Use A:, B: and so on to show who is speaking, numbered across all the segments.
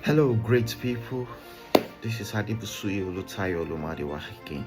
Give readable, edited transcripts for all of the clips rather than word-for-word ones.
A: Hello, great people. This is Adibusuye Olutayo Olumadiwa again.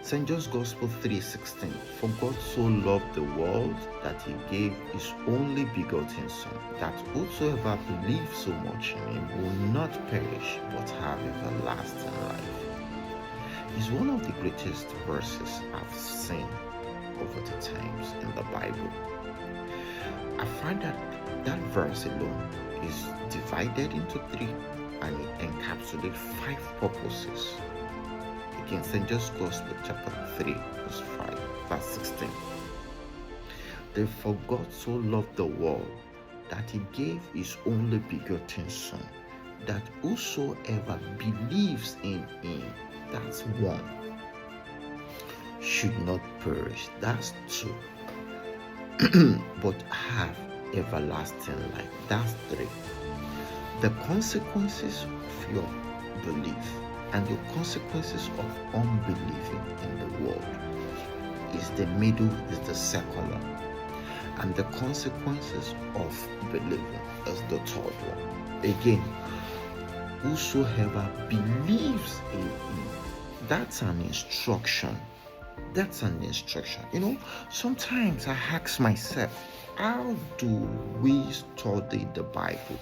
A: St. John's Gospel 3:16. For God so loved the world that he gave his only begotten Son, that whosoever believes so much in him will not perish but have everlasting life. It's one of the greatest verses I've seen over the times in the Bible. I find that verse alone is divided into three and it encapsulates 5 purposes. Again, St. John's Gospel chapter 3 verse 16. Therefore God so loved the world that he gave his only begotten Son, that whosoever believes in him, that's 1, should not perish, that's 2, but have everlasting life, that's 3. The consequences of your belief and the consequences of unbelieving in the world is the middle, is the second one, and the consequences of believing is the third one. Again, whosoever believes in him, that's an instruction. That's an instruction. Sometimes I ask myself, how do we study the Bible?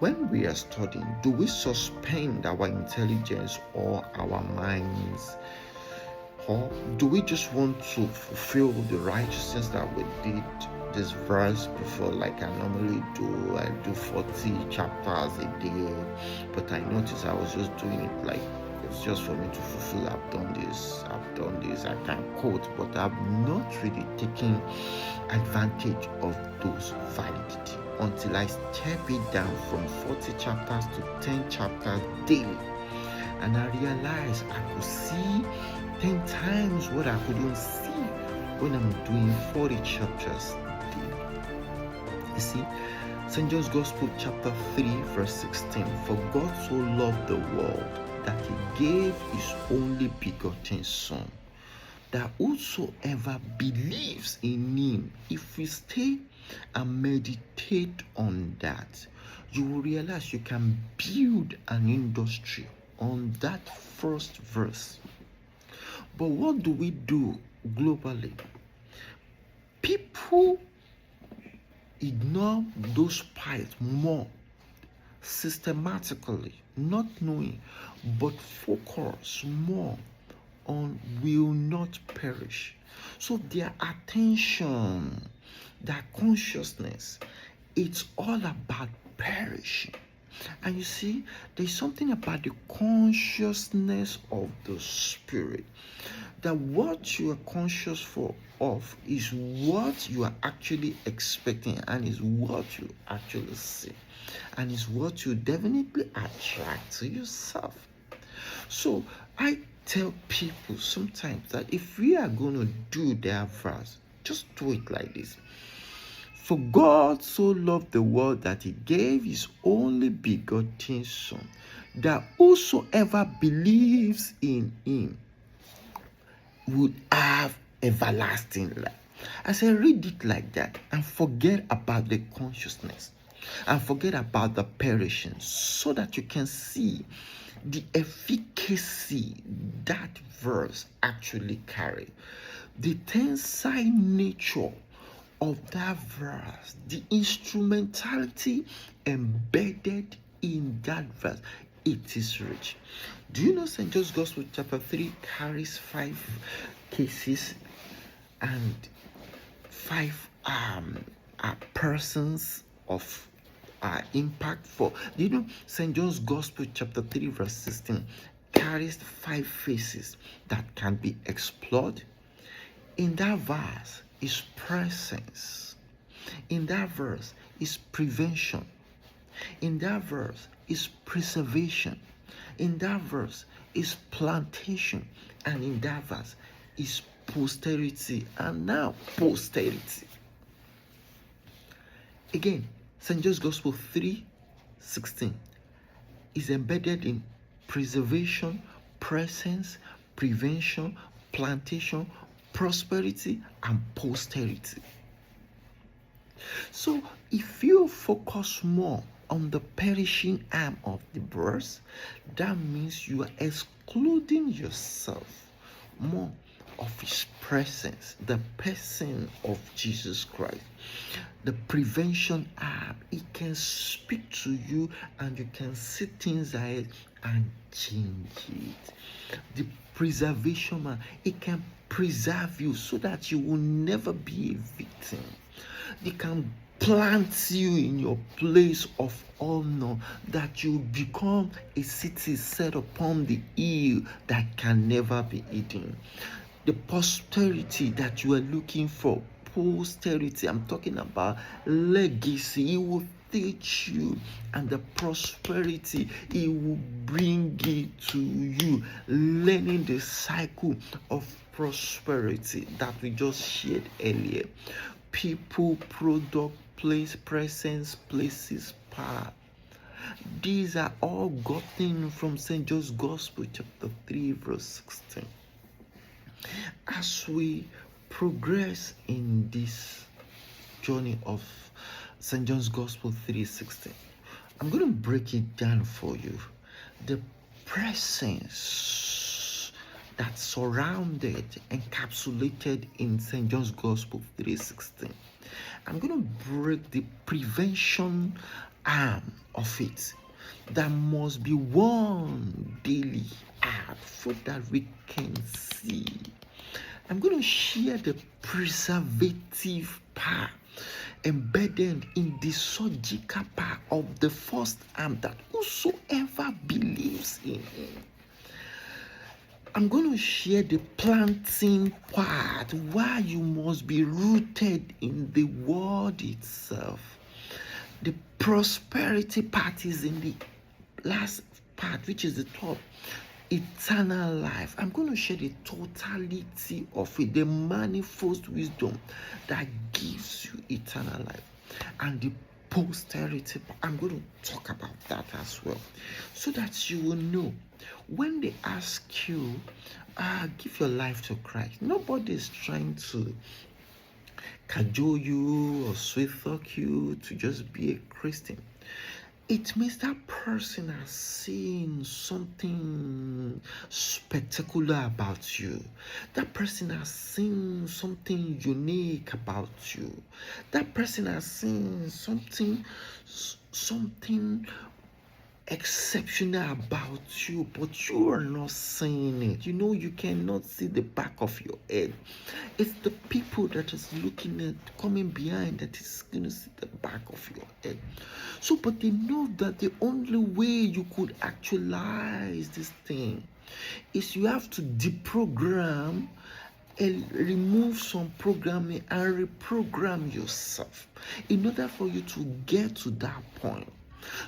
A: When we are studying, do we suspend our intelligence or our minds? Or do we just want to fulfill the righteousness that we did this verse before, like I normally do? I do 40 chapters a day, but I noticed I was just doing it like it's just for me to fulfill. I've done this, I can quote, but I'm not really taking advantage of those validity until I step it down from 40 chapters to 10 chapters daily. And I realized I could see 10 times what I couldn't see when I'm doing 40 chapters daily. You see, St. John's Gospel chapter 3 verse 16. For God so loved the world that he gave his only begotten Son, that whosoever believes in him, if we stay and meditate on that, you will realize you can build an industry on that first verse. But what do we do globally? People ignore those parts more systematically, not knowing, but focus more on will not perish. So their attention, their consciousness, it's all about perishing. And you see, there's something about the consciousness of the spirit, that what you are conscious of is what you are actually expecting, and is what you actually see, and is what you definitely attract to yourself. So I tell people sometimes that if we are going to do their verse, just do it like this. For God so loved the world that he gave his only begotten Son, that whosoever believes in him would have everlasting life. As I read it like that and forget about the consciousness and forget about the perishing, so that you can see the efficacy that verse actually carry, the tensile nature of that verse, the instrumentality embedded in that verse. It is rich. Do you know St. John's Gospel chapter 3 carries 5 cases and 5 persons of impact for? Do you know St. John's Gospel chapter 3 verse 16 carries 5 phases that can be explored? In that verse is presence. In that verse is prevention. In that verse is preservation. In that verse is plantation. And in that verse is posterity. And now posterity. Again, St. John's Gospel 3:16 is embedded in preservation, presence, prevention, plantation, prosperity, and posterity. So if you focus more on the perishing arm of the birds, that means you are excluding yourself more of his presence, the person of Jesus Christ. The prevention arm, it can speak to you and you can see things ahead and change it. The preservation man, it can preserve you so that you will never be a victim. They can plant you in your place of honor, that you become a city set upon the hill that can never be hidden. The posterity that you are looking for, posterity, I'm talking about legacy, it will teach you, and the prosperity, it will bring it to you, learning the cycle of prosperity that we just shared earlier. People, product, place, presence, places, power. These are all gotten from St. John's Gospel, chapter 3, verse 16. As we progress in this journey of St. John's Gospel 3:16, I'm going to break it down for you. The presence that surrounded, encapsulated in St. John's Gospel 3:16. I'm going to break the prevention arm of it that must be worn daily out so that we can see. I'm going to share the preservative part embedded in the surgical part of the first arm, that whosoever believes in him. I'm going to share the planting part, why you must be rooted in the word itself. The prosperity part is in the last part, which is the top, eternal life. I'm going to share the totality of it, the manifold wisdom that gives you eternal life, and the posterity. I'm going to talk about that as well, so that you will know when they ask you, give your life to Christ. Nobody is trying to cajole you or sweet talk you to just be a Christian. It means that person has seen something spectacular about you. That person has seen something unique about you. That person has seen something exceptional about you, but you are not seeing it. You know, you cannot see the back of your head. It's the people that is looking at, coming behind, that is going to see the back of your head. So, but they know that the only way you could actualize this thing is you have to deprogram and remove some programming and reprogram yourself in order for you to get to that point.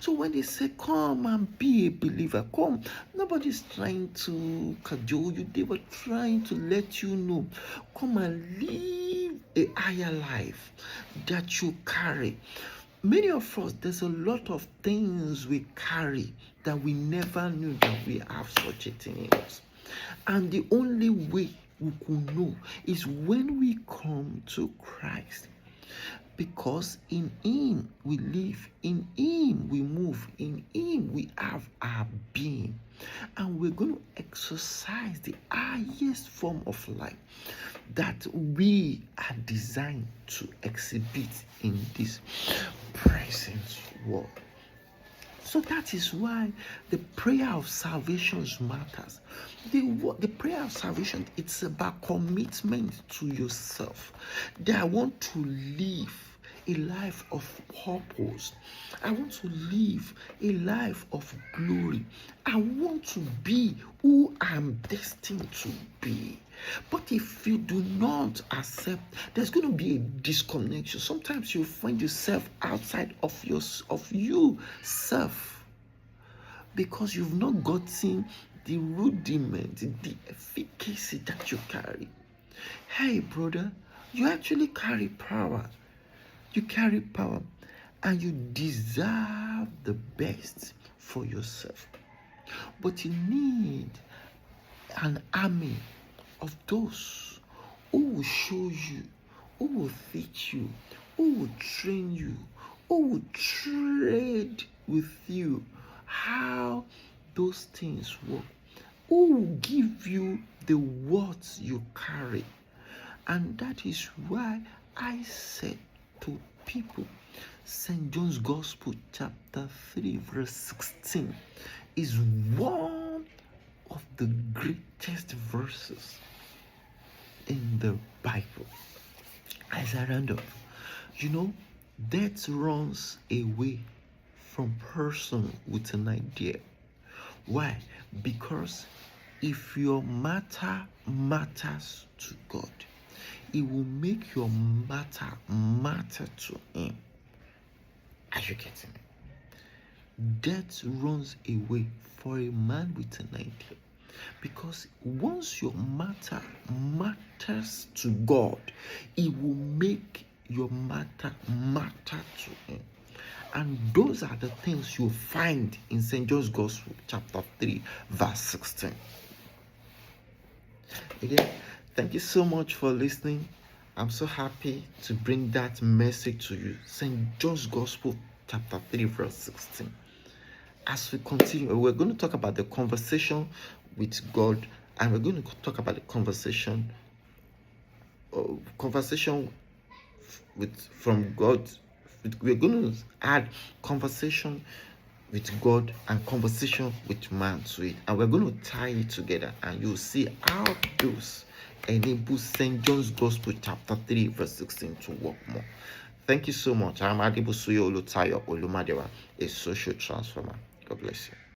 A: So when they say, come and be a believer, come, nobody's trying to cajole you. They were trying to let you know, come and live a higher life that you carry. Many of us, there's a lot of things we carry that we never knew that we have such a thing in us. And the only way we could know is when we come to Christ. Because in him we live, in him we move, in him we have our being. And we're going to exercise the highest form of life that we are designed to exhibit in this present world. So that is why the prayer of salvation matters. The prayer of salvation, it's about commitment to yourself. That I want to live a life of purpose. I want to live a life of glory. I want to be who I'm destined to be. But if you do not accept, there's going to be a disconnection. Sometimes you find yourself outside of yourself because you've not gotten the rudiment, the efficacy that you carry. Hey, brother, you actually carry power. You carry power, and you deserve the best for yourself. But you need an army of those who will show you, who will teach you, who will train you, who will trade with you how those things work, who will give you the words you carry. And that is why I said to people, St. John's Gospel chapter 3 verse 16 is one of the greatest verses in the Bible. As I round up, death runs away from person with an idea. Why? Because if your matter matters to God, it will make your matter to him. Are you getting it? Death runs away for a man with an idea. Because once your matter matters to God, it will make your matter to him. And those are the things you find in St. John's Gospel, chapter 3, verse 16. Again, thank you so much for listening. I'm so happy to bring that message to you. St. John's Gospel, chapter 3, verse 16. As we continue, we're going to talk about the conversation with God, and we're going to talk about the conversation from God. We're going to add conversation with God and conversation with man to it, and we're going to tie it together, and you'll see how those enable St. John's Gospel chapter 3 verse 16 to work more. Thank you so much. I'm Adibusuyo Olutayo Olumadewa, a social transformer. God bless you.